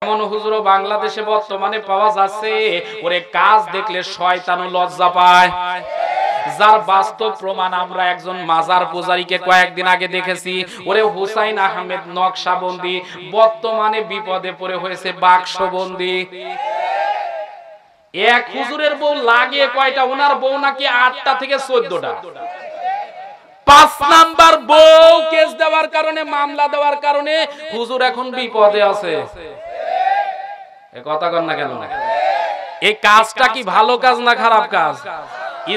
এমন হুজুরও বাংলাদেশে বর্তমানে পাওয়া যাচ্ছে, ওরে কাজ দেখলে শয়তানও লজ্জা পায়। যার বাস্তব প্রমাণ আমরা একজন মাজার পূজারীকে কয়েকদিন আগে দেখেছি। ওরে হুসাইন আহমেদ নকশাবন্দি বর্তমানে বিপদে পড়ে হয়েছে বাক্সবন্দি। এক হুজুরের বউ লাগে কয়টা? ওনার বউ নাকি 8টা থেকে 14টা। 5 নাম্বার বউ কেস দেওয়ার কারণে, মামলা দেওয়ার কারণে হুজুর এখন বিপদে আছে। এ কথা কন না কেন? এই কাজটা কি ভালো কাজ না খারাপ কাজ?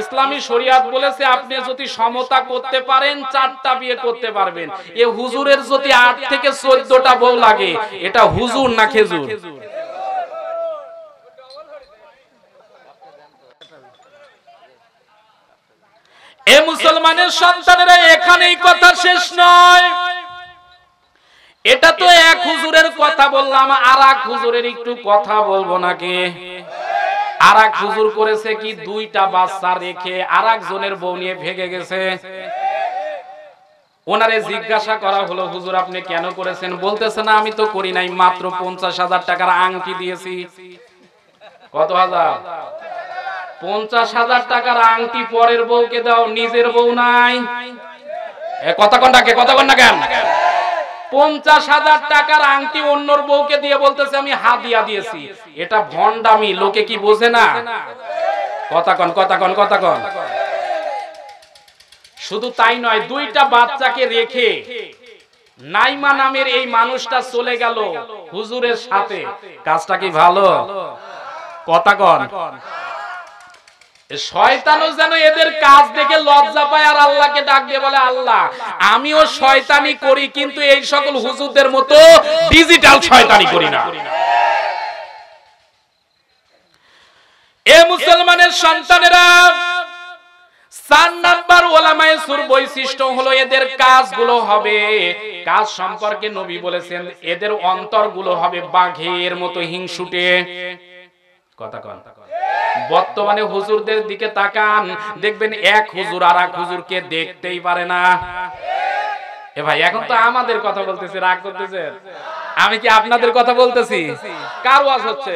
ইসলামী শরিয়াত বলেছে আপনি যদি সমতা করতে পারেন 4টা বিয়ে করতে পারবেন। এ হুজুরের যদি 8 থেকে 14টা বউ লাগে, এটা হুজুর না খেজুর? এ মুসলমানের সন্তানেরা, এখানেই কথা শেষ নয়। এটা তো এক হুজুরের কথা বললাম, আর এক হুজুরের একটু কথা বলবো নাকি? আর এক হুজুর করেছে কি, 2টা বাচ্চা রেখে আর একজনের বউ নিয়ে ভেগে গেছে। ওনারে জিজ্ঞাসা করা হলো, হুজুর আপনি কেন করেছেন? বলতেছে না আমি তো করি নাই, মাত্র 50,000 টাকার আংটি দিয়েছি। কত হাজার? 50,000 টাকার আংটি পরের বউকে দাও, নিজের বউ নাই। কথা কন না কেন? 50,000 টাকার আংটি অন্যর বউকে দিয়ে বলতেছে আমি হাদিয়া দিয়েছি। এটা ভন্ডামি, লোকে কি বোঝে না? কথা কন। শুধু তাই নয়, 2টা বাচ্চাকে রেখে নাইমা নামের এই মানুষটা চলে গেল হুজুরের সাথে। কাজটা কি ভালো? কথা কন। শয়তানও যেন এদের কাজ দেখে লজ্জা পায় আর আল্লাহকে ডাক দিয়ে বলে, আল্লাহ আমিও শয়তানি করি, কিন্তু এই সকল হুজুরদের মতো ডিজিটাল শয়তানি করি না। এ মুসলমানের সন্তানেরা, 4 নাম্বার ওলামায়ে সুর বৈশিষ্ট্য হলো এদের কাজগুলো হবে, কাজ সম্পর্কে নবী বলেছেন এদের অন্তরগুলো হবে বাঘের মতো হিংসুটে। কথা কন। বর্তমানে হুজুরদের দিকে তাকান, দেখবেন এক হুজুর আর এক হুজুরকে দেখতেই পারে না। এ ভাই, এখন তো আমাদের কথা বলতেছি, রাগ করতেছেন? আমি কি আপনাদের কথা বলতেছি? কার ওয়াজ হচ্ছে?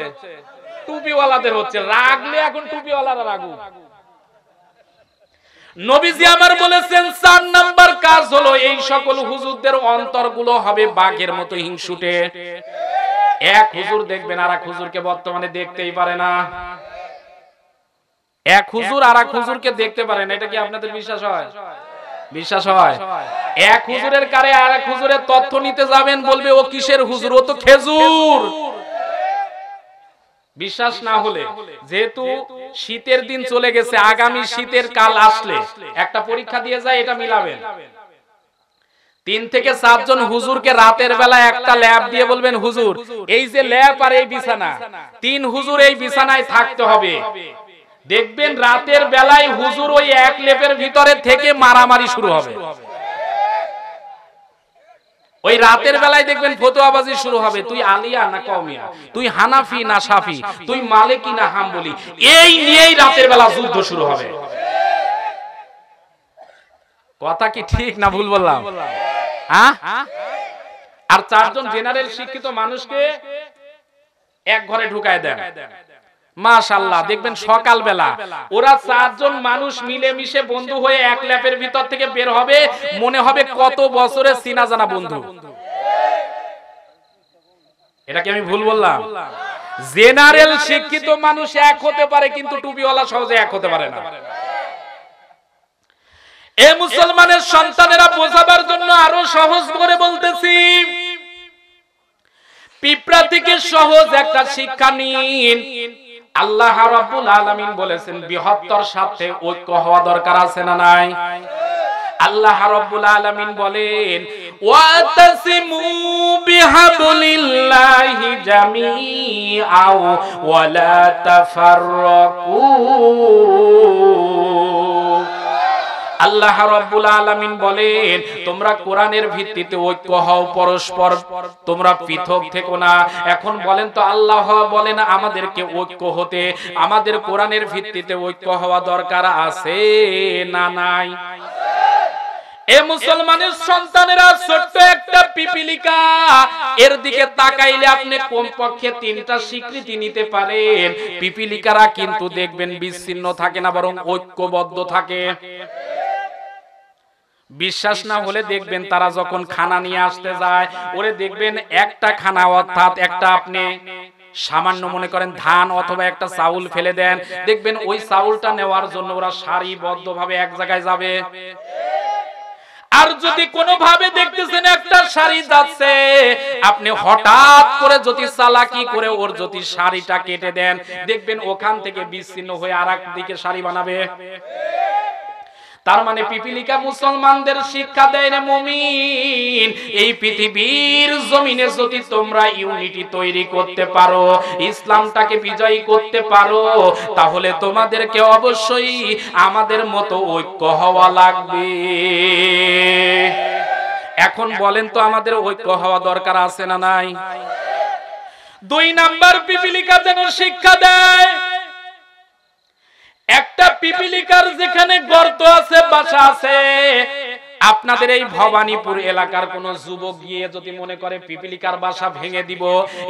টুপিওয়ালাদের হচ্ছে। রাগলে এখন টুপিওয়ালারা রাগুক। নবীজি আমার বলেছেন 4 নাম্বার কাজ হলো এই সকল হুজুরদের অন্তরগুলো হবে বাঘের মতো হিংসুটে। এক হুজুর দেখবেন আর এক হুজুরকে বর্তমানে দেখতেই পারে না। এক হুজুর আর এক হুজুরকে দেখতে পারে না। এটা কি আপনাদের বিশ্বাস হয়? বিশ্বাস হয়? এক হুজুরের কারে আর এক হুজুরের তথ্য নিতে যাবেন, বলবে ও কিসের হুজুর? ও তো খেজুর। বিশ্বাস না হলে, যেহেতু শীতের দিন চলে গেছে, আগামী শীতের কাল আসলে একটা পরীক্ষা দিয়ে যায়, এটা মিলাবেন। 3 থেকে 4 জন হুজুরকে রাতের বেলা একটা ল্যাব দিয়ে বলবেন, হুজুর এই যে ল্যাব আর এই বিছানা, 3 হুজুর এই বিছানায় থাকতে হবে। দেখবেন রাতের বেলায় হুজুর ওই এক লেপের ভিতরে থেকে মারামারি শুরু হবে। ওই রাতের বেলায় দেখবেন ফতোয়াবাজি শুরু হবে, তুই আলিয়া না কওমিয়া, তুই হানাফি না শাফি, তুই মালিকি না হাম্বলি, এই নিয়েই রাতের বেলা যুদ্ধ শুরু হবে। কথা কি ঠিক না ভুল বললাম? হ্যাঁ? আর 4 জন জেনারেল শিক্ষিত মানুষকে এক ঘরে ঢুকায় দেন, মাশাআল্লাহ। দেখবেন সকালবেলা ওরা 4 জন মানুষ মিলেমিশে বন্ধু হয়ে এক ল্যাপের ভিতর থেকে বের হবে, মনে হবে কত বছরের চিনা জানা বন্ধু। এটা কি আমি ভুল বললাম? জেনারেল শিক্ষিত মানুষ এক হতে পারে, কিন্তু টুপিওয়ালা সহজে এক হতে পারে না। এ মুসলমানের সন্তানেরা, বোঝাবার জন্য আরো সহজ করে বলতেছি, পিঁপড়া থেকে সহজ একটা শিক্ষা নিন। আল্লাহ রাব্বুল আলামিন বলেছেন বৃহত্তর স্বার্থে ঐক্য হওয়া দরকার আছে না নাই? আল্লাহ রাব্বুল আলামিন বলেন ওয়াতাসিমু বিহাবলিল্লাহি জামিআ ওয়া লা তাফাররাকু। আল্লাহ রাব্বুল আলামিন বলেন তোমরা কোরআনের ভিত্তিতে ঐক্য হও, পরস্পর তোমরা পৃথক থেকো না। এখন বলেন তো, আল্লাহ বলেন আমাদেরকে ঐক্য হতে, আমাদের কোরআনের ভিত্তিতে ঐক্য হওয়া দরকার আছে না নাই? এ এ মুসলমানের সন্তানেরা, ছোট্ট একটা পিপিলিকা, এর দিকে তাকাইলে আপনি কমপক্ষে 3টা স্বীকৃতি নিতে পারেন। পিপিলিকারা কিন্তু দেখবেন বিচ্ছিন্ন থাকে না, বরং ঐক্যবদ্ধ থাকে। বিশ্বাস না হলে দেখবেন তারা যখন খানা নিয়ে আসতে যায়, ওরে দেখবেন একটা খানা, অর্থাৎ একটা আপনি সামান্য মনে করেন ধান অথবা একটা চাউল ফেলে দেন, দেখবেন ওই চাউলটা নেওয়ার জন্য ওরা সারিবদ্ধভাবে এক জায়গায় যাবে। আর যদি কোনোভাবে দেখতেছেন একটা সারি যাচ্ছে, আপনি হঠাৎ করে যদি চালাকি করে ওর যদি সারিটা কেটে দেন, দেখবেন ওখান থেকে বিচ্ছিন্ন হয়ে আরেক দিকে সারি বানাবে। তার মানে পিপিলিকা মুসলমানদের শিক্ষা দেয় রে মুমিন, এই পৃথিবীর জমিনে যদি তোমরা ইউনিটি তৈরি করতে পারো, ইসলামটাকে বিজয়ী করতে পারো, তাহলে তোমাদেরকে অবশ্যই আমাদের মতো ঐক্য হওয়া লাগবে। এখন বলেন তো আমাদের ঐক্য হওয়া দরকার আছে না নাই? 2 নাম্বার পিপিলিকা যেন শিক্ষা দেয়, একটা পিপিলিকার যেখানে গর্ত আছে, বাসা আছে, আপনাদের এই ভবানীপুর এলাকার কোন যুবক গিয়ে যদি মনে করে পিপিলিকার বাসা ভেঙে দিব,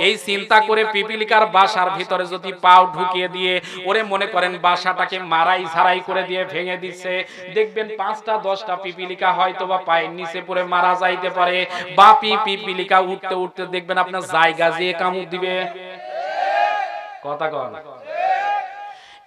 এই চিন্তা করে পিপিলিকার বাসার ভিতরে যদি পাও ঢুকিয়ে দিয়ে ওরে মনে করেন বাসাটাকে মারাই ছাড়াই করে দিয়ে ভেঙে দিচ্ছে, দেখবেন 5টা 10টা পিপিলিকা হয়তো বা পায়ের নিচে পড়ে মারা যাইতে পারে। বাপি পিপিলিকা উঠতে উঠতে দেখবেন আপনার জায়গা দিয়ে কামড় দিবে। কথা কন।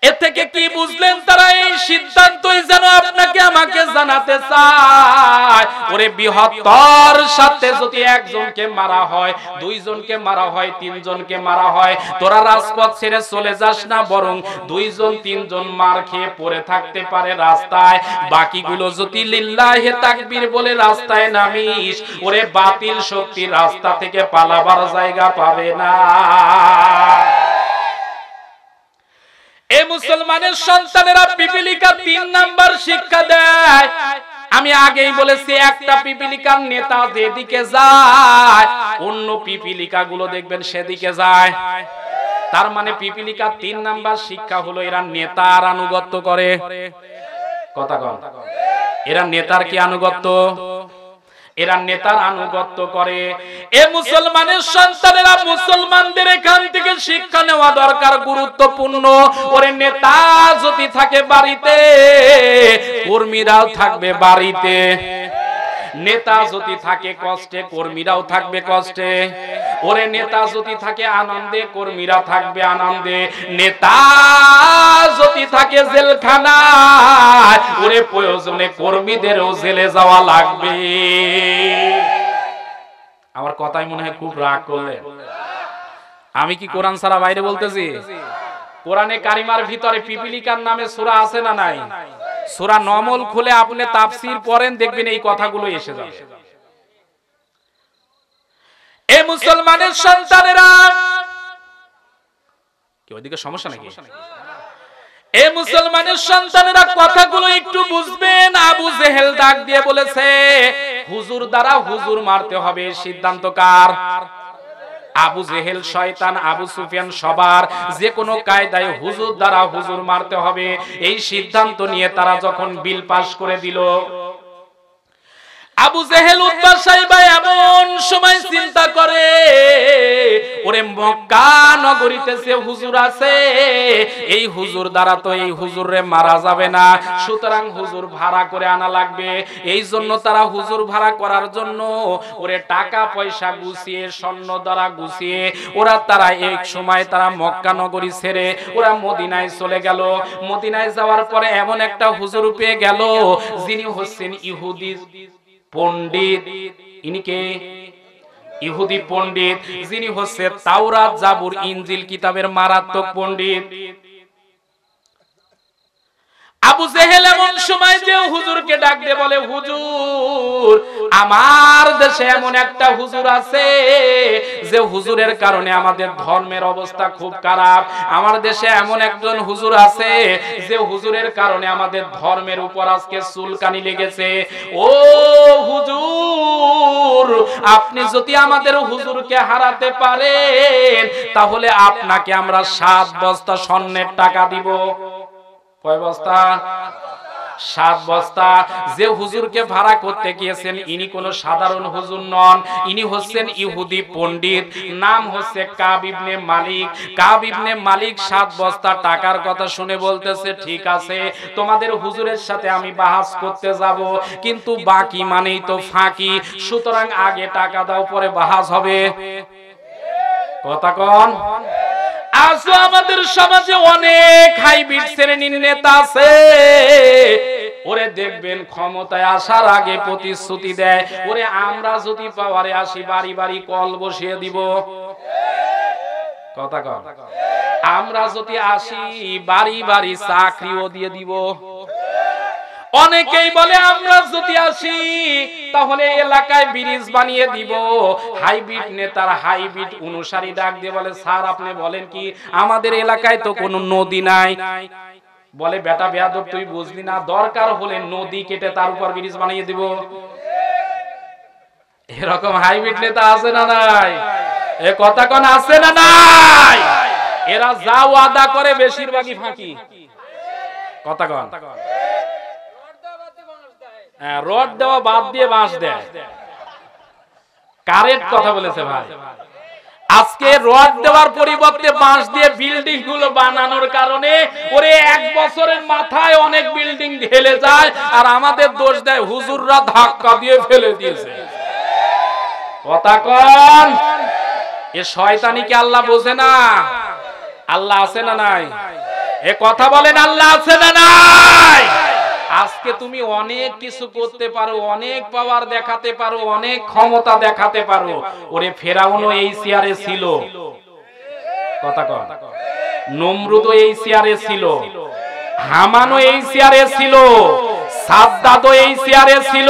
এ থেকে কি বুঝলেন? তারা এই সিদ্ধান্তই যেন আপনাকে আমাকে জানাতে চায়, ওরে বৃহত্তর সাথে যদি একজনকে মারা হয়, 2 জনকে মারা হয়, 3 জনকে মারা হয়, তোরা রাজপথ ছেড়ে চলে যাস না, বরং 2 জন 3 জন মার খেয়ে পড়ে থাকতে পারে রাস্তায়, বাকিগুলো যদি লিল্লাহে তাকবীর বলে রাস্তায় নামিস, ওরে বাতিল শক্তি রাস্তা থেকে পালাবার জায়গা পাবে না। এ মুসলমানের সন্তানেরা, পিপিলিকা 3 নাম্বার শিক্ষা দেয়। আমি আগেই বলেছি, একটা পিপিলিকার নেতা যেদিকে যায়, অন্য পিপিলিকা গুলো দেখবেন সেদিকে যায়। তার মানে পিপিলিকা 3 নাম্বার শিক্ষা হলো এরা নেতার আনুগত্য করে। কথা কন। এরা নেতার কি আনুগত্য? এরা নেতার আনুগত্য করে। এ মুসলমানের সন্তানেরা, মুসলমানদের এখান থেকে শিক্ষা নেওয়া দরকার, গুরুত্বপূর্ণ। ওরে নেতা যদি থাকে বাড়িতে, কর্মীরাও থাকবে বাড়িতে। নেতা যদি থাকে কষ্টে, কর্মীরাও থাকবে কষ্টে। ওরে নেতা যদি থাকে আনন্দে, কর্মীরা থাকবে আনন্দে। নেতা যদি থাকে জেলখানায়, ওরে প্রয়োজনে কর্মীদেরও জেলে যাওয়া লাগবে। আমার কথাই মনে হয় খুব রাগ করলেন। আমি কি কোরআন ছাড়া বাইরে বলতেছি? কোরআনে কারিমার ভিতরে পিপিলিকার নামে সূরা আছে না নাই? সূরা নমল খুলে আপনি তাফসীর পড়েন, দেখবেন এই কথাগুলো এসে যাবে। এ মুসলমানের সন্তানেরা, কি ওইদিকে সমস্যা নাকি? এ মুসলমানের সন্তানেরা, কথাগুলো একটু বুঝবেন। আবু জেহেল ডাক দিয়ে বলেছে, হুজুর দ্বারা হুজুর মারতে হবে, সিদ্ধান্ত কার? আবু জেহেল শয়তান, আবু সুফিয়ান সবার যে কোনো কায়দায় হুজুর দ্বারা হুজুর মারতে হবে, এই সিদ্ধান্ত নিয়ে তারা যখন বিল পাস করে দিল, আবু জেহেল উতবা সাইবা এমন সময় চিন্তা করে, ওরে মক্কা নগরীতে যে হুজুর আছে, এই হুজুর দ্বারা তো এই হুজুরে মারা যাবে না, সুতরাং হুজুর ভাড়া করে আনা লাগবে। এই জন্য তারা হুজুর ভাড়া করার জন্য ওরে টাকা পয়সা গুছিয়ে, স্বর্ণ দ্বারা গুছিয়ে তারা এক সময় তারা মক্কা নগরী ছেড়ে ওরা মদিনায় চলে গেল। মদিনায় যাওয়ার পরে এমন একটা হুজুর পেয়ে গেল, যিনি হচ্ছেন ইহুদি পণ্ডিত। ইনিকে ইহুদি পণ্ডিত, যিনি হচ্ছে তাওরাত, জাবুর, ইনজিল কিতাবের মারাত্মক পণ্ডিত। আবু জেহেল এমন সময় যে হুজুরকে ডাক দিয়ে বলে, হুজুর, আমার দেশে এমন একটা হুজুর আছে যে হুজুরের কারণে আমাদের ধর্মের অবস্থা খুব খারাপ। আমার দেশে এমন একজন হুজুর আছে যে হুজুরের কারণে আমাদের ধর্মের উপর আজকে চুলকানি লেগেছে। ও হুজুর, আপনি যদি আমাদের হুজুরকে হারাতে পারেন, তাহলে আপনাকে আমরা 7 বস্তা স্বর্ণের টাকা দিব। কয় বস্তা? 7 বস্তা। যে হুজুরকে ভাড়া করতে গিয়েছেন ইনি কোনো সাধারণ হুজুর নন, ইনি হচ্ছেন ইহুদি পণ্ডিত, নাম হচ্ছে কাব ইবনে মালিক। কাব ইবনে মালিক 7 বস্তা টাকার কথা শুনে বলতেছে, ঠিক আছে তোমাদের হুজুরের সাথে আমি বাহাস করতে যাব, কিন্তু বাকি মানেই তো ফাঁকি, সুতরাং আগে টাকা দাও পরে বাহাস হবে। কথা কোন? আজও আমাদের সমাজে অনেক হাইব্রিড শ্রেণীর নেতা আছে, ওরে দেখবেন ক্ষমতায় আসার আগে প্রতিশ্রুতি দেয়, ওরে আমরা যদি পাওয়ারে আসি বাড়ি বাড়ি কল বসিয়ে দিব। কথা কন, আমরা যদি আসি বাড়ি বাড়ি চাকরিও দিয়ে দিব। অনেকেই বলে আমরা যদি আসি তাহলে এলাকায় ব্রিজ বানিয়ে দিব। হাইব্রিড নেতার হাইব্রিড অনুসারী ডাক দিয়ে বলে, স্যার আপনি বলেন কি, আমাদের এলাকায় তো কোনো নদী নাই। বলে, বেটা বেয়াদব তুই বুঝলি না, দরকার হলে নদী কেটে তার উপর ব্রিজ বানিয়ে দিব। এরকম হাইব্রিড নেতা আছে না নাই? এ কথা কোন আছে না নাই? এরা যা ওয়াদা করে বেশিরভাগই ফাঁকি। কথা কোন? রড দেওয়া বাদ দিয়ে বাঁশ দেয়। কারেক্ট কথা বলেছে ভাই। আজকে রড দেওয়ার পরিবর্তে বাঁশ দিয়ে বিল্ডিং গুলো বানানোর কারণে ওরে 1 বছরের মাথায় অনেক বিল্ডিং ঢেলে যায়, আর আমাদের দোষ দেয় হুজুররা ধাক্কা দিয়ে ফেলে দিয়েছে। কথা কোন? এ শয়তানি কি আল্লাহ বোঝে না? আল্লাহ আছে না নাই? এ কথা বলেন, আল্লাহ আছে না নাই? আজকে তুমি অনেক কিছু করতে পারো, অনেক পাওয়ার দেখাতে পারো, অনেক ক্ষমতা দেখাতে পারো। ওরে ফেরাউনও এই চেয়ারে ছিল। কথা কন। নমরুদও এই চেয়ারে ছিল, হামানও এই চেয়ারে ছিল, সাদ্দাতও এই চেয়ারে ছিল।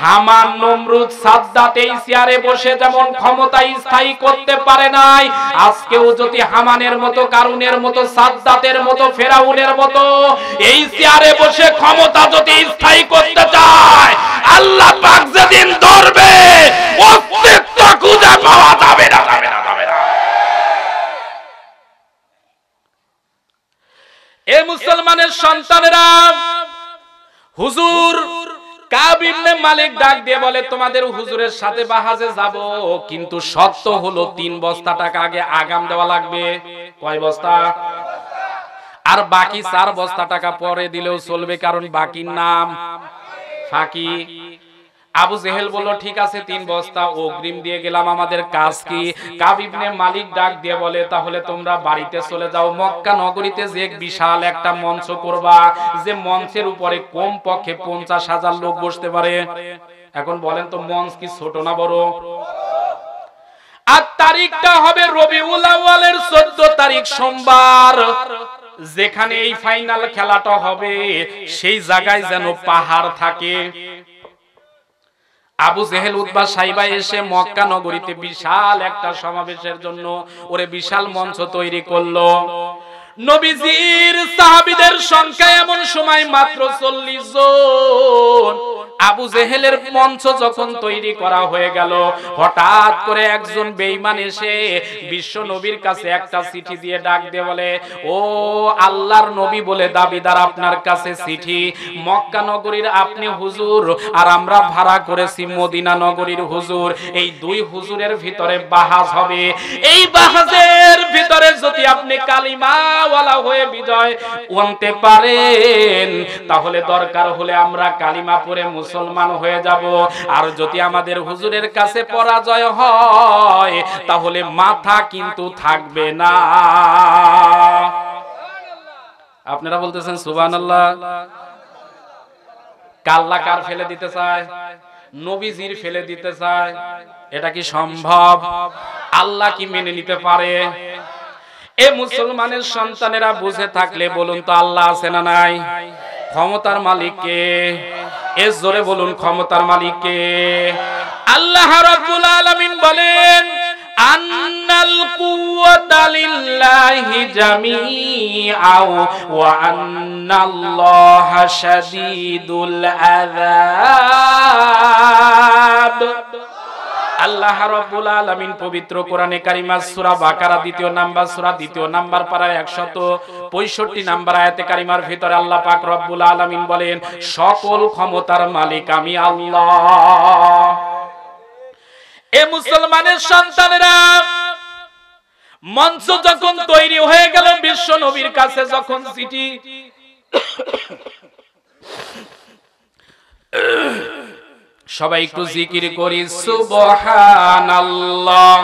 হামান, নমরুদ, সাদ্দাত এই চেয়ারে বসে যেমন ক্ষমতা স্থায়ী করতে পারে নাই, আজকেও যদি হামানের মতো, কারুনের মতো, সাদ্দাতের মতো, ফেরাউনের মতো এই চেয়ারে বসে ক্ষমতা যদি স্থায়ী করতে চায়, আল্লাহ পাক যেদিন ধরবে অস্তিত্ব খুঁজে পাওয়া যাবে না, যাবে না, যাবে না। এ মুসলমানের সন্তানেরা, হুজুর কাব ইবনে মালিক ডাক দিয়ে বলে, তোমাদের হুজুরের সাথে বাহাজে যাব, কিন্তু শর্ত হলো 3 বস্তা টাকা আগে আগাম দেওয়া লাগবে। কয় বস্তা? আর বাকি 4 বস্তা টাকা পরে দিলেও চলবে, কারণ বাকির নাম ফাঁকি। আবু জেহেল বলল, ঠিক আছে 3 বস্তা অগ্রিম দিয়ে গেলাম, আমাদের কাজ কি? কাব ইবনে মালিক ডাক দিয়ে বলে, তাহলে তোমরা বাড়িতে চলে যাও, মক্কা নগরীতে যে বিশাল একটা মঞ্চ করবা, যে মঞ্চের উপরে কম পক্ষে 50,000 লোক বসতে পারে। এখন বলেন তো মঞ্চ কি ছোট না বড়? আর তারিখটা হবে রবিউল আউয়ালের 14 তারিখ সোমবার। যেখানে এই ফাইনাল খেলাটা হবে সেই জায়গায় যেন পাহাড় থাকে। আবু জেহেল, উতবা, সাইবা এসে মক্কা নগরীতে বিশাল একটা সমাবেশের জন্য ওরে বিশাল মঞ্চ তৈরি করলো। নবীজির সাহাবীদের সংখ্যা এমন সময় মাত্র 40 জন। আবু জেহেলের মঞ্চ যখন তৈরি করা হয়ে গেল, হঠাৎ করে একজন বেঈমান এসে বিশ্ব নবীর কাছে একটা চিঠি দিয়ে ডাক দিয়ে বলে, ও আল্লাহর নবী বলে দাবিদার, আপনার কাছে চিঠি। মক্কা নগরীর আপনি হুজুর, আর আমরা ভাড়া করেছি মদিনা নগরীর হুজুর। এই 2 হুজুরের ভিতরে বাহাস হবে। এই বাহাসের ভিতরে যদি আপনি কালিমা ওয়ালা হয়ে বিজয় আনতে পারেন, তাহলে দরকার হলে আমরা কালিমা পড়ে মুসলমান হয়ে যাব। আর যদি আমাদের হুজুরের কাছে পরাজয় হয়, তাহলে মাথা কিন্তু থাকবে না। আপনারা বলতেছেন সুবহানাল্লাহ। কাল্লা কার ফেলে দিতে চায়? নবীজির ফেলে দিতে চায়। এটা কি সম্ভব? আল্লাহ কি মেনে নিতে পারে? এ মুসলমানের সন্তানেরা বুঝে থাকলে বলুন তো আল্লাহ আছে না নাই? ক্ষমতার মালিক কে? এ জোরে বলুন, ক্ষমতার মালিক কে? আল্লাহ রাব্বুল আলামিন বলেন, আন্নাল কুওয়াতা লিল্লাহি জামিআও ওয়া আন্নাল্লাহা শাদীদুল আযাব। আল্লাহ রাব্বুল আলামিন পবিত্র কোরআনে কারিমা সূরা বাকারা 2 নাম্বার সূরা 2 নাম্বার পারায় 165 নাম্বার আয়াতে কারিমার ভিতরে আল্লাহ পাক রব্বুল আলামিন বলেন, সকল ক্ষমতার মালিক আমি আল্লাহ। এ মুসলমানের সন্তানেরা, মঞ্চ যখন তৈরি হয়ে গেল, বিশ্ব নবীর কাছে যখন চিঠি, সবাই একটু জিকির করি সুবহানাল্লাহ।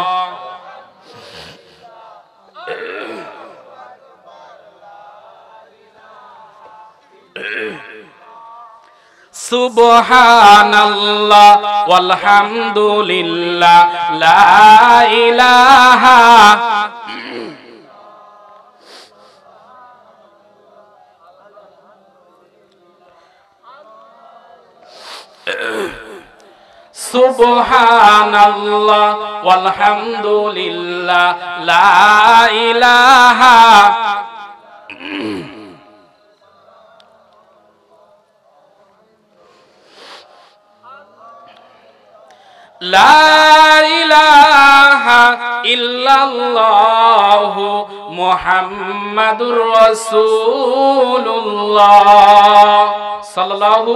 সুবহানাল্লাহ ওয়ালহামদুলিল্লাহ লা ইলাহা সুবহানাল্লাহ ওয়ালহামদুলিল্লাহ লা ইলাহা লা ইলাহা ইল্লাল্লাহু মুহাম্মাদুর রাসূলুল্লাহ সাল্লাল্লাহু।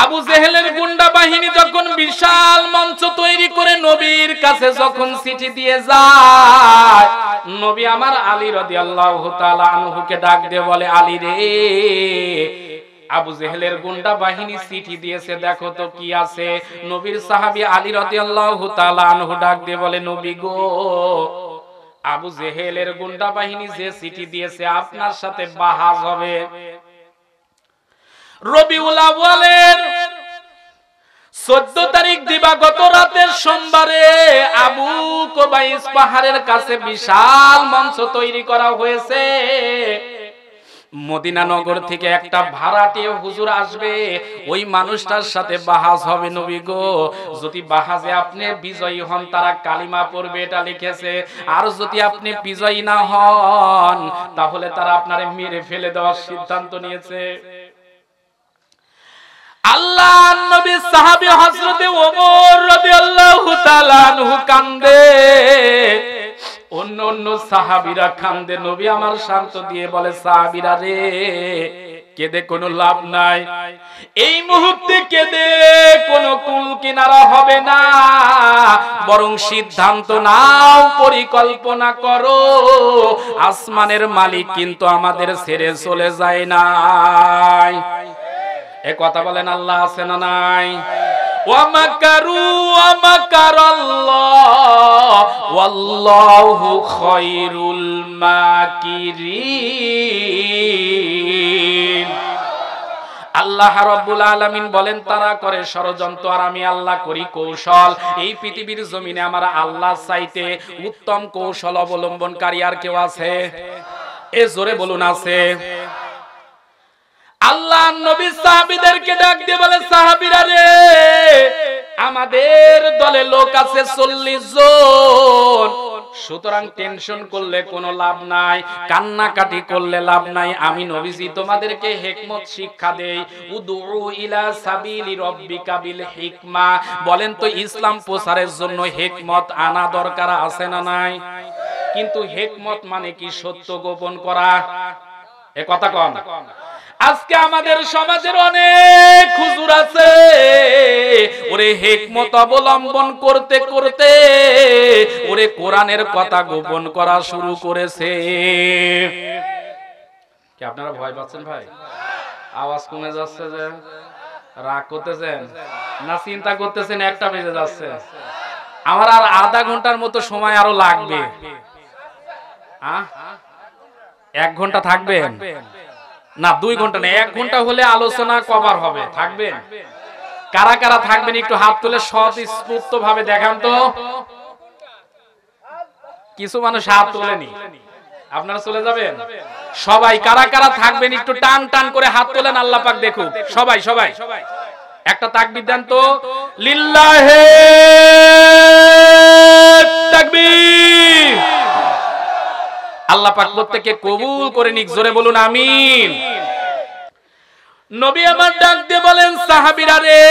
আবু জেহেলের গুন্ডা বাহিনী যখন বিশাল মঞ্চ তৈরি করে নবীর কাছে যখন চিঠি দিয়ে যায়, নবী আমার আলী রাদিয়াল্লাহু তাআলা আনহুকে ডাক দিয়ে বলে, আলী রে, আবু জেহেলের গুন্ডা বাহিনী চিঠি দিয়েছে, দেখো তো কি আছে। নবীর সাহাবী আলী রাদিয়াল্লাহু তাআলা আনহু ডাক দিয়ে বলে, নবী গো, আবু জেহেলের গুন্ডা বাহিনী যে চিঠি দিয়েছে আপনার সাথে বাহাস হবে। রবিউল আউয়ালের 14 তারিখ দিবাগত রাতের সোমবারে আবু কুবাইস পাহাড়ের কাছে বিশাল মঞ্চ তৈরি করা হয়েছে। মদিনা নগর থেকে একটা ভাড়াটিয়া হুজুর আসবে, ওই মানুষটার সাথে বাহাস হবে। নবী গো, যদি বাহাসে আপনি বিজয়ী হন তারা কালিমা পড়বে, এটা লিখেছে। আর যদি আপনি বিজয়ী না হন তাহলে তারা আপনারে মেরে ফেলে দেওয়ার সিদ্ধান্ত নিয়েছে। আল্লাহর নবী সাহাবী হযরতে ওমর রাদিয়াল্লাহু তাআলা আনহু কান্দে, অন্য সাহাবীরা কান্দে। নবী আমার শান্ত দিয়ে বলে, সাহাবীরা রে, কেঁদে কোনো লাভ নাই। এই মুহূর্তে কেঁদে কোনো কুল কিনারা হবে না, বরং সিদ্ধান্ত নাও, পরিকল্পনা করো। আসমানের মালিক কিন্তু আমাদের ছেড়ে চলে যায় নাই। এ কথা বলেন, আল্লাহ আছে না নাই? ওয়া মাকারু ওয়া মাকারাল্লাহ ওয়াল্লাহু খায়রুল মাকিরিন। আল্লাহ রাব্বুল আলামিন বলেন, তারা করে ষড়যন্ত্র আর আমি আল্লাহ করি কৌশল। এই পৃথিবীর জমিনে আমার আল্লাহ চাইতে উত্তম কৌশল অবলম্বনকারী আর কেউ আছে? এ জোরে বলুন, আছে। আল্লাহ নবী সাহাবীদেরকে ডাক দিয়ে বলে, সাহাবীরা রে, আমাদের দলে লোক আছে 40 জন, সুতরাং টেনশন করলে কোনো লাভ নাই, কান্নাকাটি করলে লাভ নাই। আমি নবীজি তোমাদেরকে হিকমত শিক্ষা দেই। উদউ ইলা সাবিলি রাব্বিকা বিল হিকমা। বলেন তো, ইসলাম প্রচারের জন্য হিকমত আনা দরকার আছে না নাই? কিন্তু হিকমত মানে কি? সত্য গোপন করা। এ কথা কম। আজকে আমাদের সমাজের অনেক হুজুর আছে, ওরে হিকমত অবলম্বন করতে করতে ওরে কোরআনের কথা গোপন করা শুরু করেছে। কি আপনারা ভয় পাচ্ছেন ভাই? আওয়াজ কমে যাচ্ছে যে? রাগ করতেছেন না চিন্তা করতেছেন? 1টা বেজে যাচ্ছে। আমার আর আধা ঘন্টার মতো সময় আরো লাগবে। 1 ঘন্টা থাকবেন না? 2 ঘন্টা না, 1 ঘন্টা হলে আলোচনা কভার হবে। থাকবেন? কারা কারা থাকবেন একটু হাত তুলে স্বতঃস্ফূর্ত ভাবে দেখান তো। কিছু মানুষ হাত তোলেনি, আপনারা চলে যাবেন? সবাই কারা কারা থাকবেন একটু টান টান করে হাত তোলেন, আল্লাহ পাক দেখুক। সবাই সবাই একটা তাকবীর দেন তো। লিল্লাহে তাকবীর। আল্লাহ পাক প্রত্যেককে কবুল করে নিক, জোরে বলুন আমিন। নবী আমার ডাক দিয়ে বলেন, সাহাবীরা রে,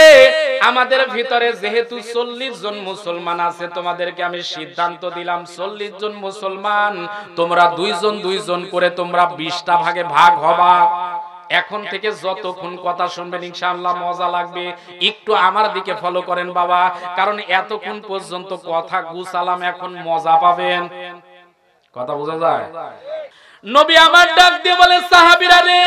আমাদের ভিতরে যেহেতু 40 জন মুসলমান আছে, তোমাদেরকে আমি সিদ্ধান্ত দিলাম 40 জন মুসলমান তোমরা দুইজন করে তোমরা 20টা ভাগে ভাগ হবা। এখন থেকে যতক্ষণ কথা শুনবেন ইনশাআল্লাহ মজা লাগবে। একটু আমার দিকে ফলো করেন বাবা, কারণ এতক্ষণ পর্যন্ত কথা গুছালাম, এখন মজা পাবেন। কথা বোঝা যায়? নবী আমার ডাক দিয়ে বলে, সাহাবীরা রে,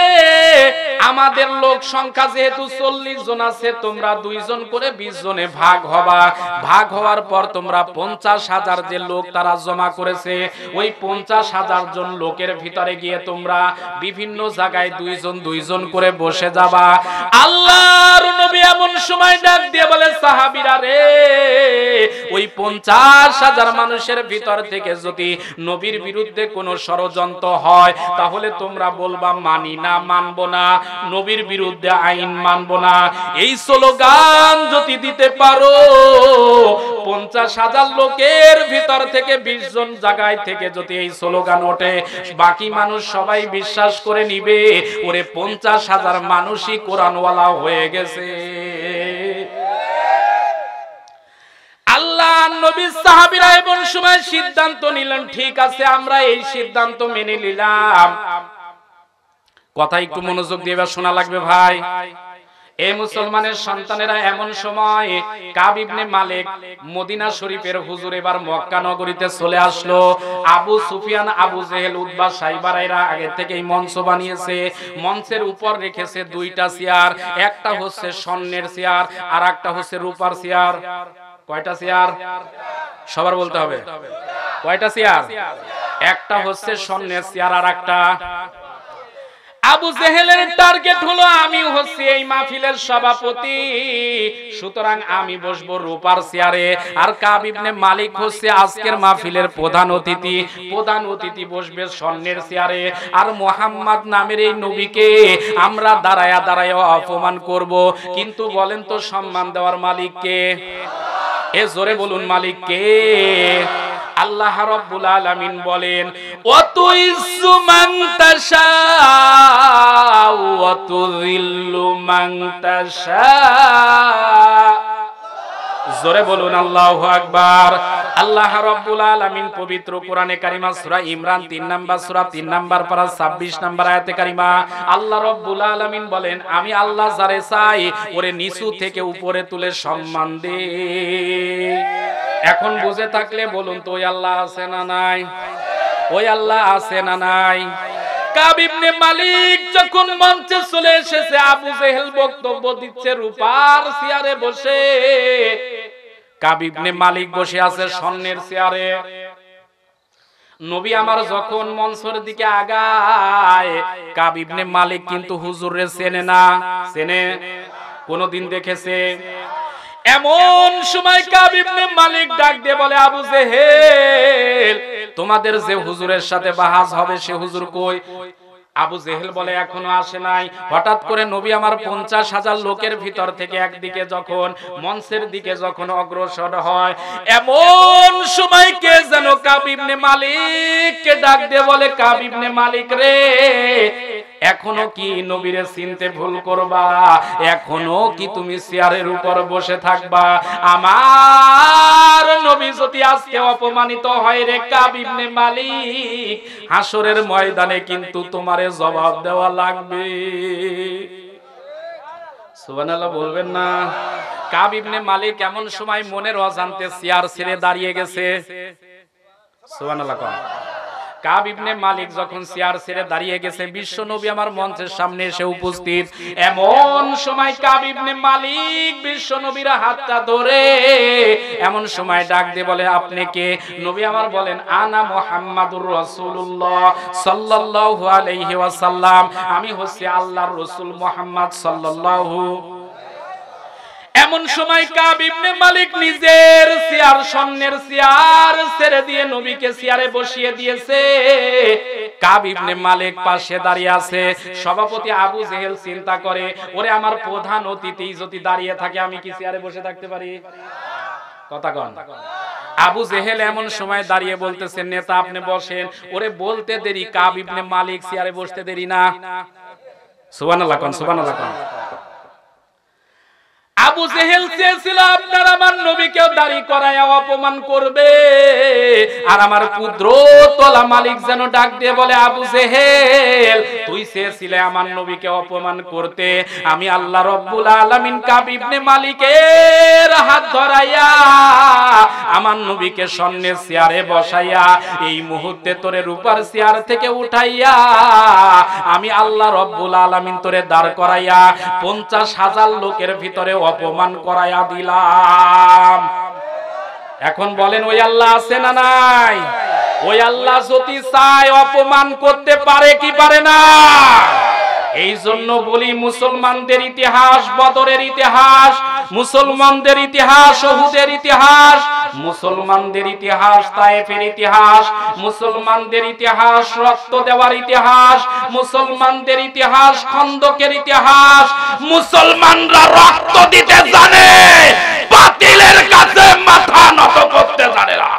আমাদের লোক সংখ্যা যেহেতু 40 জন আছে, তোমরা 2 জন করে 20 জনে ভাগ হবা। ভাগ হওয়ার পর তোমরা 50,000 যে লোক তারা জমা করেছে, ওই 50,000 জন লোকের ভিতরে গিয়ে তোমরা বিভিন্ন জায়গায় 2 জন করে বসে যাবা। আল্লাহর নবী এমন সময় ডাক দিয়ে বলে, সাহাবীরা রে, ওই 50,000 মানুষের ভিতর থেকে যদি নবীর বিরুদ্ধে কোনো ষড়যন্ত্র হয়, তাহলে তোমরা বলবা মানি না, মানবো না, নবীর বিরুদ্ধে আইন মানবো না। এই স্লোগান যদি দিতে পারো, 50,000 লোকের ভিতর থেকে 20 জন জায়গায় থেকে যদি এই স্লোগান ওঠে, বাকি মানুষ সবাই বিশ্বাস করে নিবে ওরে 50,000 মানুষই কোরআনওয়ালা হয়ে গেছে। আল্লাহ নবী সাহাবীরা এমন সময় সিদ্ধান্ত নিলেন, ঠিক আছে আমরা এই সিদ্ধান্ত মেনে নিলাম। কথা একটু মনোযোগ দিয়ে শোনা লাগবে ভাই। এই মুসলমানের সন্তানেরা এমন সময় কাব ইবনে মালিক মদিনা শরীফের হুজুর এবার মক্কা নগরীতে চলে আসলো। আবু সুফিয়ান, আবু জেহেল, উতবা, সাইবারাইরা আগে থেকেই মঞ্চ বানিয়েছে। মঞ্চের উপর রেখেছে 2টা চেয়ার, একটা হচ্ছে স্বর্ণের চেয়ার আর একটা হচ্ছে রূপার চেয়ার। কয়টা চেয়ার? সবার বলতে হবে। কয়টা চেয়ার? একটা হচ্ছে স্বর্ণের চেয়ার আর একটা। আবু জেহেলের টার্গেট হলো আমি হচ্ছি এই মাহফিলের সভাপতি, সুতরাং আমি বসবো রূপার চেয়ারে। আর কাব ইবনে মালিক হচ্ছে আজকের মাহফিলের প্রধান অতিথি। প্রধান অতিথি বসবে স্বর্ণের চেয়ারে। আর মুহাম্মদ নামের এই নবীকে আমরা দাঁড়ায়া দাঁড়ায়া অপমান করব, কিন্তু বলেন তো সম্মান দেওয়ার মালিক কে? এ জোরে বলুন মালিক কে? আল্লাহ রাব্বুল আলামিন বলেন, ওয়া তুইজ্জু মান তাশা ওয়া তুযিল্লু মান তাশা। জোরে বলুন আল্লাহু আকবার। আল্লাহ রাব্বুল আলামিন পবিত্র কোরআনে কারিমা সূরা ইমরান 3 নাম্বার সূরা 3 নাম্বার পারা 26 নাম্বার আয়াতে কারিমা আল্লাহ রাব্বুল আলামিন বলেন, আমি আল্লাহ যারে চাই ওরে নিচু থেকে উপরে তুলে সম্মান দেই। এখন বুঝে থাকলে বলুন তো ওই আল্লাহ আছে না নাই? ওই আল্লাহ আছে না নাই? কাব ইবনে মালিক যখন মঞ্চে চলে এসেছে, আবু জেহেল বক্তব্য দিচ্ছে রূপার চেয়ারে বসে, কাব ইবনে মালিক বসে আছে স্বর্ণের চেয়ারে। নবী আমার যখন মঞ্চের দিকে আগায়, কাব ইবনে মালিক কিন্তু হুজুরে চেনে না। চেনে? কোনদিন দেখেছে? এমন সময় কাব ইবনে মালিক ডাক দিয়ে বলে, আবু জেহেল, তোমাদের যে হুজুরের সাথে বাহাস হবে সে হুজুর কই? আবু জেহেল বলে, এখনো আসে নাই। হঠাৎ করে নবী আমার 50,000 লোকের ভিতর থেকে একদিকে যখন মঞ্চের দিকে যখন অগ্রসর হয়, এমন সময় কে যেন কাব ইবনে মালিককে ডাক দিয়ে বলে, কাব ইবনে মালিক রে, এখনো কি নবীরে চিনতে ভুল করবা? এখনো কি তুমি চেয়ারের উপর বসে থাকবা? আমার নবী যদি আজকে অপমানিত হয় রে কাব ইবনে মালিক, হাসরের ময়দানে কিন্তু তোমারে জবাব দেওয়া লাগবে। সুবহানাল্লাহ বলবেন না? কাব ইবনে মালিক এমন সময় মনের অজান্তে চেয়ার ছেড়ে দাঁড়িয়ে গেছে। সুবহানাল্লাহ। কাব ইবনে মালিক যখন চেয়ার ছেড়ে দাঁড়িয়ে গেছে, বিশ্ব নবী আমার মঞ্চের সামনে এসে উপস্থিত। এমন সময় কাব ইবনে মালিক বিশ্ব নবীর হাতটা ধরে এমন সময় ডাক দিয়ে বলে, আপনি কে? নবী আমার বলেন, আনা মুহাম্মাদুর রাসূলুল্লাহ সাল্লাল্লাহু আলাইহি ওয়াসাল্লাম, আমি হচ্ছি আল্লাহর রাসূল মুহাম্মদ সাল্লাল্লাহু। এমন সময় কাব ইবনে মালিক নিজের চেয়ার, স্বর্ণের চেয়ার ছেড়ে দিয়ে নবীকে চেয়ারে বসিয়ে দিয়েছে। কাব ইবনে মালিক পাশে দাঁড়িয়ে আছে। সভাপতি আবু জেহেল চিন্তা করে, ওরে আমার প্রধান অতিথি যদি দাঁড়িয়ে থাকে, আমি কি চেয়ারে বসে থাকতে পারি? কথা কন। আবু জেহেল এমন সময় দাঁড়িয়ে বলতেছে, নেতা আপনি বসেন। ওরে বলতে দেরি, কাব ইবনে মালিক চেয়ারে বসতে দেরি না। সুবহানাল্লাহ কোন, সুবহানাল্লাহ কোন। আবু জেহেল চেয়েছিল আপনার আমার নবীকেও দাড়ি করায় অপমান করবে, আর আমার কুদরতওয়ালা মালিক যেন ডাক দিয়ে বলে, আবু জেহেল তুই চেয়েছিলে আমার নবীকে অপমান করতে, আমি আল্লাহ রব্বুল আলামিন কাব ইবনে মালিকের হাত ধরাইয়া আমার নবীকে স্বর্ণের চেয়ারে বসাইয়া এই মুহূর্তে তোরে রূপার চেয়ার থেকে উঠাইয়া আমি আল্লাহ রব্বুল আলামিন তোরে দাঁড় করাইয়া 50,000 লোকের ভিতরে অপমান করাইয়া দিলাম। এখন বলেন ওই আল্লাহ আছে না নাই? ওই আল্লাহ যদি চায় অপমান করতে পারে কি পারে না? এই জন্য বলি মুসলমানদের ইতিহাস, বদরের ইতিহাস, মুসলমানদের ইতিহাস, উহুদের ইতিহাস, মুসলমানদের ইতিহাস, তায়েফের ইতিহাস, মুসলমানদের ইতিহাস, রক্ত দেওয়ার ইতিহাস, মুসলমানদের ইতিহাস, খন্দকের ইতিহাস। মুসলমানরা রক্ত দিতে জানে, বাতিলের কাছে মাথা নত করতে জানে না।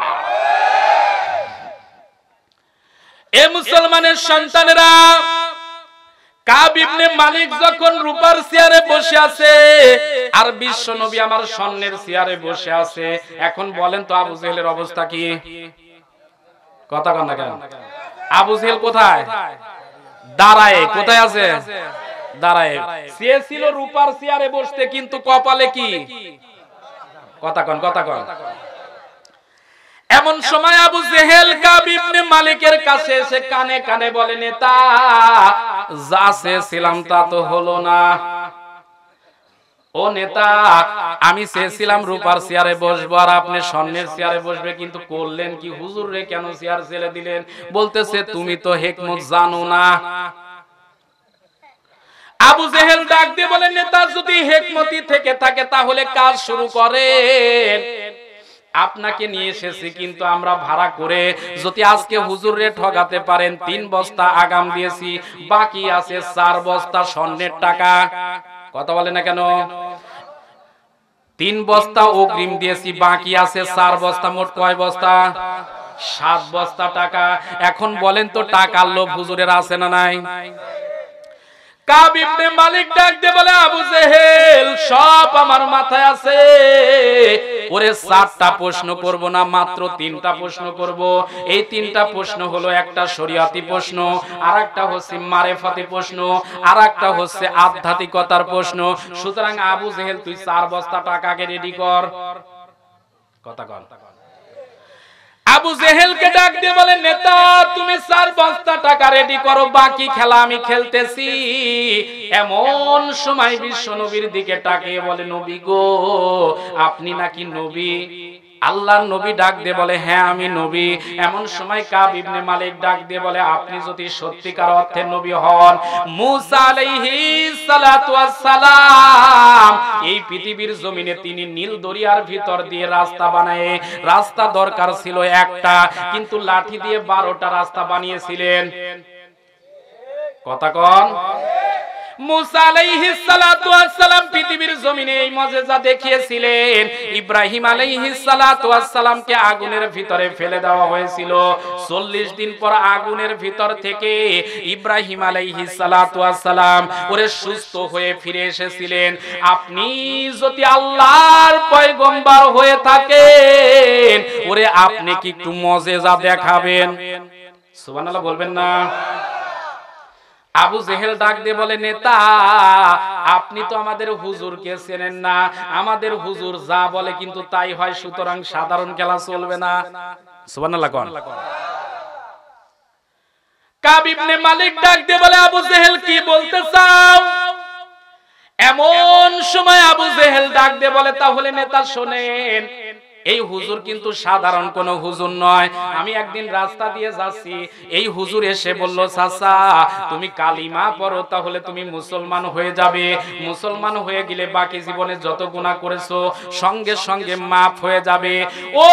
এ মুসলমানের সন্তানেরা, কাব ইবনে মালিক যখন রূপার চেয়ারে বসে আছে আর বিশ্ব নবী আমার স্বর্ণের চেয়ারে বসে আছে, এখন বলেন তো আবু জেহেলের অবস্থা কি? কথা কন না কেন? আবু জেহেল কোথায়? দাঁড়ায়। কোথায় আছে? দাঁড়ায়। চেয়েছিল রূপার চেয়ারে বসতে, কিন্তু কপালে কি? কথা কন, কথা কন। এমন সময় আবু জেহেল কাব ইবনে মালিকের কাছে এসে কানে কানে বলে, নেতা যা চেয়েছিলাম তা তো হলো না। ও নেতা, আমি চেয়েছিলাম রূপার চেয়ারে বসবো আর আপনি স্বর্ণের চেয়ারে বসবে, কিন্তু করলেন কি? হুজুর রে কেন চেয়ার ছেড়ে দিলেন? বলতেছে তুমি তো হিকমত জানো না। আবু জেহেল ডাক দিয়ে বলে, নেতা যদি হিকমতি থেকে থাকে তাহলে কাজ শুরু করেন। আপনাকে নিয়ে এসেছি কিন্তু আমরা ভাড়া করে, যদি আজকে হুজুরে ঠকাতে পারেন 3 বস্তা আগাম দিয়েছি, বাকি আছে 4 বস্তা স্বর্ণের টাকা। কথা বলে না কেন? 3 বস্তা অগ্রিম দিয়েছি, বাকি আছে 4 বস্তা, মোট কয় বস্তা? 7 বস্তা টাকা। এখন বলেন তো টাকার লোভ হুজুরের আছে না নাই? কাব ইবনে মালিক ডাক দিয়ে বলে, আবু জেহেল সব আমার মাথায় আছে, ওরে 4টা প্রশ্ন করব না, মাত্র 3টা প্রশ্ন করব। এই 3টা প্রশ্ন হলো, একটা শরীয়তি প্রশ্ন, আরেকটা হচ্ছে মারেফাতি প্রশ্ন, আরেকটা হচ্ছে আধ্যাত্মিকতার প্রশ্ন। সুতরাং আবু জেহেল তুই 4 বস্তা টাকাকে রেডি কর। কথা কর। আবু জেহেলকে ডাক দিয়ে বলে, নেতা তুমি 4 বস্তা টাকা রেডি করো, বাকি খেলা আমি খেলতেছি। এমন সময় বিশ্ব নবীর দিকে তাকিয়ে বলে, নবী গো আপনি নাকি নবী? আল্লাহর নবী ডাক দিয়ে বলে, হ্যাঁ আমি নবী। এমন সময় কাব ইবনে মালিক ডাক দিয়ে বলে, আপনি যদি সত্যিকার অর্থে নবী হন, মুসা আলাইহিস সালাতু ওয়াস সালাম এই পৃথিবীর জমিনে তিনি নীল দরিয়ার ভিতর দিয়ে রাস্তা বানায়, রাস্তা দরকার ছিল একটা, কিন্তু লাঠি দিয়ে 12টা রাস্তা বানিয়েছিলেন। কথা কন। মুসা আলাইহিস সালাতু ওয়াস সালাম পৃথিবীর জমিনে এই মুজিজা দেখিয়েছিলেন। ইব্রাহিম আলাইহিস সালাতু ওয়াস সালামকে আগুনের ভিতরে ফেলে দেওয়া হয়েছিল। 40 দিন পর আগুনের ভিতর থেকে ইব্রাহিম আলাইহিস সালাতু ওয়াস সালাম ওরে সুস্থ হয়ে ফিরে এসেছিলেন। আপনি যদি আল্লাহর পয়গম্বর হয়ে থাকেন, ওরে আপনি কি একটু মুজিজা দেখাবেন? সুবহানাল্লাহ বলবেন না? আবু জেহেল ডাক দিয়ে বলে, নেতা আপনি তো আমাদের হুজুরকে চেনেন না, আমাদের হুজুর যা বলে কিন্তু তাই হয়, সুতরাং সাধারণ খেলা চলবে না। সুবহানাল্লাহ কোন। কাব ইবনে মালিক ডাক দিয়ে বলে, আবু জেহেল কি বলতে চাও? এমন সময় আবু জেহেল ডাক দিয়ে বলে, তাহলে নেতা শোনেন, এই হুজুর কিন্তু সাধারণ কোন হুজুর নয়। আমি একদিন রাস্তা দিয়ে যাচ্ছি, এই হুজুর এসে বলল, চাচা তুমি কালিমা পড়ো, তাহলে তুমি মুসলমান হয়ে যাবে। মুসলমান হয়ে গেলে বাকি জীবনে যত গুনাহ করেছো সঙ্গে সঙ্গে মাফ হয়ে যাবে। ও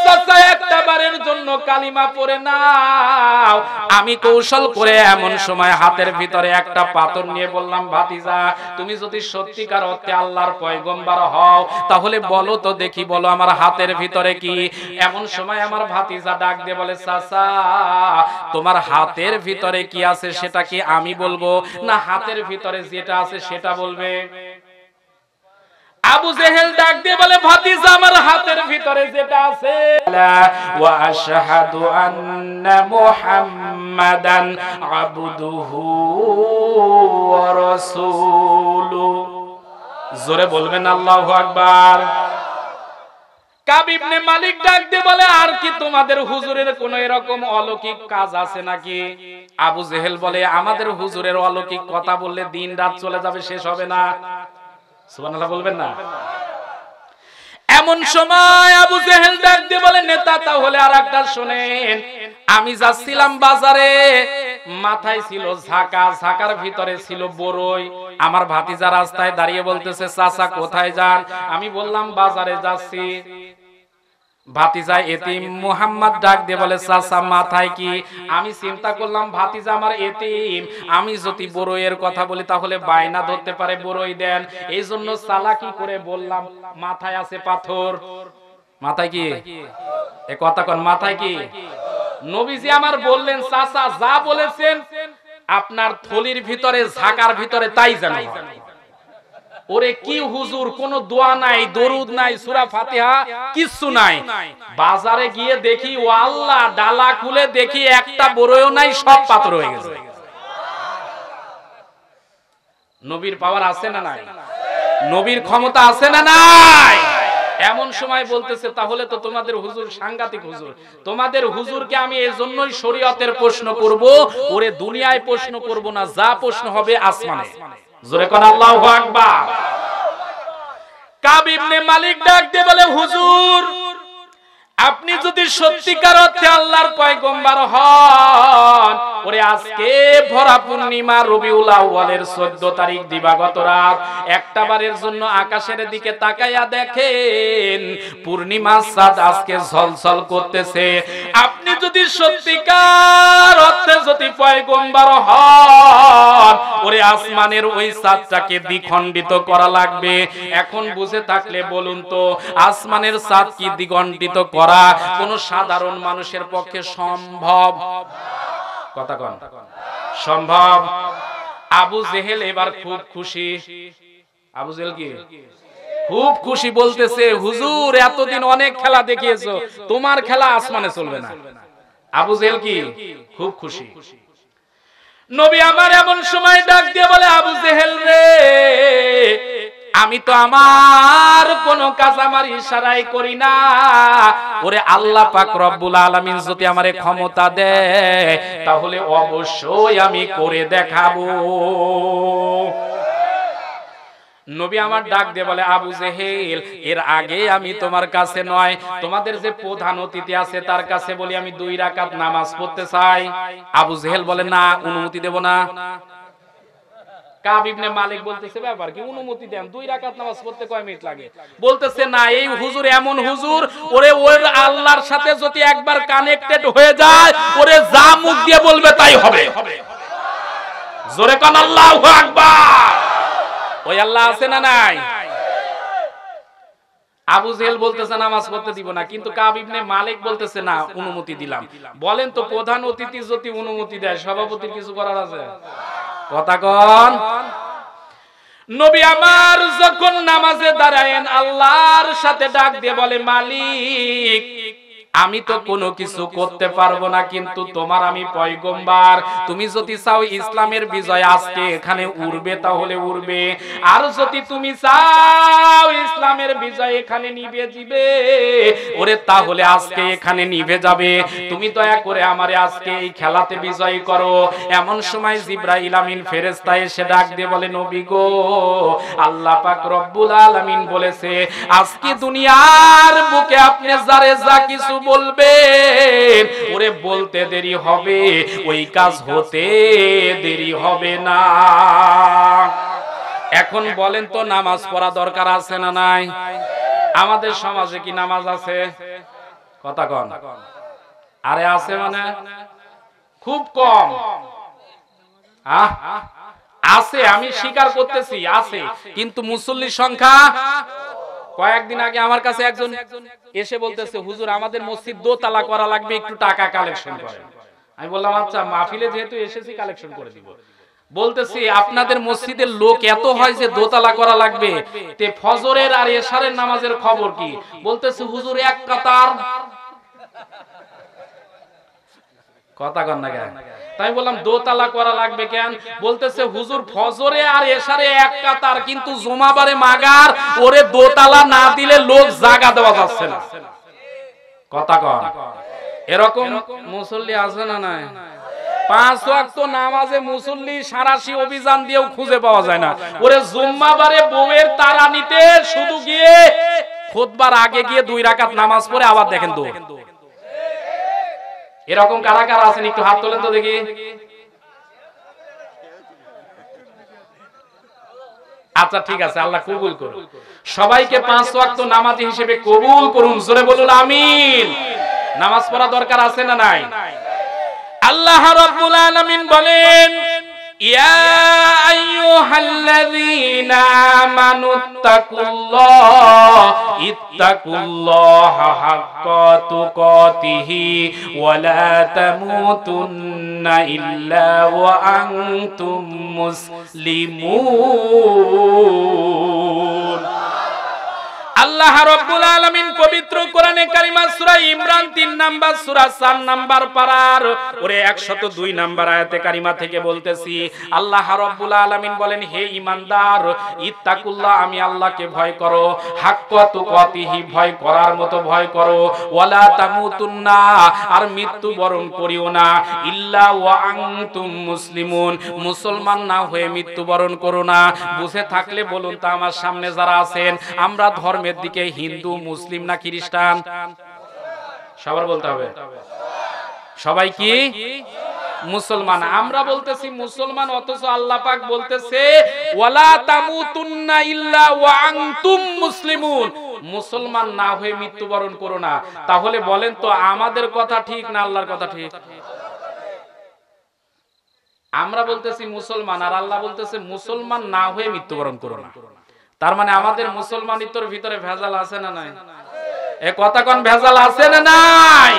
চাচা একটা বারের জন্য কালিমা পড়ে নাও। আমি কৌশল করে এমন সময় হাতের ভিতরে একটা পাথর নিয়ে বললাম, ভাতিজা তুমি যদি সত্যিকার অর্থে আল্লাহর পয়গম্বর হও তাহলে বলো তো দেখি, বলো আমার হাতের ভিতরে কি? এমন সময় আমার ভাতিজা ডাক দিয়ে বলে, চাচা তোমার হাতের ভিতরে কি আছে সেটা কি আমি বলবো, না হাতের ভিতরে যেটা আছে সেটা বলবে? আবু জেহেল ডাক দিয়ে বলে ভাতিজা আমার হাতের ভিতরে যেটা আছে ওয়া আশহাদু আন্না মুহাম্মাদান আবদুহু ওয়া রাসূলুহু। জোরে বলবেন আল্লাহু আকবার। কাব ইবনে মালিক ডাক দিয়ে বলে আর কি তোমাদের হুজুরের কোন এরকম অলৌকিক কাজ আছে নাকি? আবু জেহেল বলে আমাদের হুজুরের অলৌকিক কথা বললে দিন রাত চলে যাবে, শেষ হবে না। সুবহানাল্লাহ বলবেন না? এমন সময় আবু জেহেল ডাক দিয়ে বলে নেতা তাহলে আরেকটা শুনেন, আমি যাচ্ছিলাম বাজারে, মাথায় ছিল ঝাঁকা, ঝাঁকার ভিতরে ছিল বড়ই। আমার ভাতিজা রাস্তায় দাঁড়িয়ে বলতেছে চাচা কোথায় যান? আমি বললাম বাজারে যাচ্ছি। ভাতিজা এতিম মুহাম্মদ ডাক দিয়ে বলে চাচা মাথায় কি? আমি চিন্তা করলাম ভাতিজা আমার এতিম, আমি যদি বড়ইয়ের কথা বলি তাহলে বায়না ধরতে পারে বড়ই দেন, এই জন্য চালাকি করে বললাম মাথায় আছে পাথর। মাথায় কি? এ কথা কোন মাথায় কি? নবীজি আমার বললেন চাচা যা বলেছেন আপনার থলির ভিতরে ঝাঁকার ভিতরে তাই জানি। ওরে কি হুজুর, কোন দোয়া নাই, দরুদ নাই, সূরা ফাতিহা কিছু নাই। বাজারে গিয়ে দেখি ও আল্লাহ, ডালা খুলে দেখি একটা বড়ইও নাই, সব পাথর হয়ে গেছে। নবীর পাওয়ার আছে না নাই? নবীর ক্ষমতা আছে না নাই? এমন সময় বলতেছে তাহলে তো তোমাদের হুজুর সাংঘাতিক হুজুর। তোমাদের হুজুরকে আমি এজন্যই শরীয়তের প্রশ্ন করব, ওরে দুনিয়ায় প্রশ্ন করব না, যা প্রশ্ন হবে আসমানে। জোরে কোন আল্লাহু আকবার। কাব ইবনে মালিক ডাক দিয়ে বলে হুজুর আপনি যদি সত্যিকার অর্থে আল্লাহর পয়গম্বর হন, ওরে আজকে ভরা পূর্ণিমা রবিউল আউয়ালের 14 তারিখ দিবাগত রাত, একটা বারের জন্য আকাশের দিকে তাকাইয়া দেখেন পূর্ণিমার চাঁদ আজকে ঝলঝল করতেছে। আপনি যদি সত্যিকার অর্থে যদি পয়গম্বর হন, ওরে আসমানের ওই চাঁদটাকে দ্বিখণ্ডিত করা লাগবে। এখন বুঝে থাকলে বলুন তো আসমানের চাঁদ কি দ্বিখণ্ডিত করা কোন সাধারণ মানুষের পক্ষে সম্ভব? কথা কোন সম্ভব? আবু জেহেল এবার খুব খুশি। আবু জেহেল কি খুব খুশি, বলতেছে হুজুর এতদিন অনেক খেলা দেখিয়েছো, তোমার খেলা আসমানে চলবে না। আবু জেহেল কি খুব খুশি। নবী আমার এমন সময় ডাক দিয়ে বলে আবু জেহেল রে, আমি তো আমার কোন কাজ আমার ইশারায় করি না, ওরে আল্লাহ পাক রব্বুল আলামিন যদি আমারে ক্ষমতা দেয় তাহলে অবশ্যই আমি করে দেখাবো। নবী আমার ডাক দিয়ে বলে আবু জেহেল এর আগে আমি তোমার কাছে নয়, তোমাদের যে প্রধান অতিথি আছে তার কাছে বলি আমি 2 রাকাত নামাজ পড়তে চাই। আবু জেহেল বলে না, অনুমতি দেব না। কাব ইবনে মালিক বলতেছে ব্যাপার কি, অনুমতি দেন, 2 রাকাত নামাজ পড়তে কয় মিনিট লাগে? বলতেছে না, এই হুজুর এমন হুজুর, ওরে ওর আল্লাহর সাথে যদি একবার কানেক্টেড হয়ে যায়, ওরে যা মুখ দিয়ে বলবে তাই হবে। জোরে কোন আল্লাহু আকবার। ওই আল্লাহ আছে না নাই? আবু জেহেল বলতেছে নামাজ পড়তে দিব না, কিন্তু কাব ইবনে মালিক বলতেছে না, অনুমতি দিলাম। বলেন তো প্রধান অতিথি যদি অনুমতি দেয় সভাপতির কিছু করার আছে? কথা কোন। নবী আমার যখন নামাজে দাঁড়ায়েন আল্লাহর সাথে ডাক দিয়ে বলে মালিক আমি তো কোনো কিছু করতে পারবো না, কিন্তু তোমার আমি পয়গম্বর, তুমি যদি চাও ইসলামের বিজয় আজকে এখানে উড়বে তাহলে উড়বে, আর যদি তুমি চাও ইসলামের বিজয় এখানে নিভে যাবে, ওরে তাহলে আজকে এখানে নিভে যাবে। তুমি দয়া করে আমারে আজকে এই খেলাতে বিজয় করো। এমন সময় জিবরাইল আমিন ফেরেশতা এসে ডাক দিয়ে বলে নবী গো, আল্লাহ পাক রব্বুল আলামিন বলেছে আজকে দুনিয়ার বুকে আপনি যারে যা কিছু বলবেন ওরে বলতে দেরি হবে, ওই কাজ হতে দেরি হবে না। এখন বলেন তো নামাজ পড়া দরকার আছে না নাই? আমাদের সমাজে কি নামাজ আছে? কথা কন। আরে আছে মানে খুব কম। আছে, আমি স্বীকার করতেছি আছে, কিন্তু মুসল্লির সংখ্যা। কয়েকদিন আগে আমার কাছে একজন এসে বলতেছে হুজুর আমাদের মসজিদ দোতলা করা লাগবে, একটু টাকা কালেকশন করেন। আমি বললাম আচ্ছা, মাহফিলে যেহেতু এসেছি কালেকশন করে দিব। বলতেছি আপনাদের মসজিদের লোক এত হয় যে দোতলা করা লাগবে, তে ফজরের আর এশারের নামাজের খবর কি? বলতেছে হুজুর এক কাতার। কথা কন না কেন? তাই বললাম দোতলা করা লাগবে কেন? বলতেছে হুজুর ফজরে আর এশারে এক কাতার, কিন্তু জুমাবারে মাগার, ওরে দোতলা না দিলে লোক জায়গা দেওয়া যাচ্ছে না। কথা কন। এরকম মুসল্লি আছে না নাই? 5 ওয়াক্ত নামাজে মুসল্লি সারাশি অভিযান দিয়েও খুঁজে পাওয়া যায় না। ওরে জুম্মাবারে বউয়ের তারা নিতে শুধু গিয়ে খুতবার আগে গিয়ে 2 রাকাত নামাজ পড়ে আবার দেখেন দৌড়। এরকম কারা কারা আছেন একটু হাত তোলেন তো দেখি। আচ্ছা ঠিক আছে, আল্লাহ কবুল করুন। সবাইকে 5 ওয়াক্ত নামাজি হিসেবে কবুল করুন। জোরে বলুন আমিন। নামাজ পড়া দরকার আছে না নাই? আল্লাহ রাব্বুল আলামিন বলেন, ইয়া আইয়ুহাল্লাযীনা ইত্তাকুল্লাহা হাক্কা তুকাতিহি ওয়া লা তামুতুন্না ইল্লা ওয়া আনতুম মুসলিমুন। আল্লাহ রাব্বুল আলামিন পবিত্র কোরআনে কারিমা সূরা ইমরান 3 নাম্বার সূরা 4 নাম্বার পারার ওরে 102 নাম্বার আয়াতে কারিমা থেকে বলতেছি, আল্লাহ রাব্বুল আলামিন বলেন, হে ঈমানদার, ইত্তাকুল্লাহ, আমি আল্লাহকে ভয় করো, হাক্কা তুকাতিহি, ভয় করার মতো ভয় করো, ওয়ালা তামুতুন্না, আর মৃত্যু বরণ করিও না, ইল্লা ওয়া আনতুম মুসলিমুন, মুসলমান না হয়ে মৃত্যু বরণ করো না। বুঝে থাকলে বলুন তো আমার সামনে যারা আছেন, আমরা ধর্মের দিকে হিন্দু, মুসলিম না খ্রিস্টান? সবার বলতে হবে। সবাই কি মুসলমান? আমরা বলতেছি মুসলমান, অথচ আল্লাহ পাক বলতেছে ওয়ালা তামুতুন্না ইল্লা ওয়া আনতুম মুসলিমুন, মুসলমান না হয়ে মৃত্যুবরণ করো না। তাহলে বলেন তো আমাদের কথা ঠিক না আল্লাহর কথা ঠিক? আমরা বলতেছি মুসলমান, আর আল্লাহ বলতেছে মুসলমান না হয়ে মৃত্যুবরণ করো না। তার মানে আমাদের মুসলমানিত্বর ভিতরে ভেজাল আছে না নাই? এ কথা কোন ভেজাল আছে না নাই?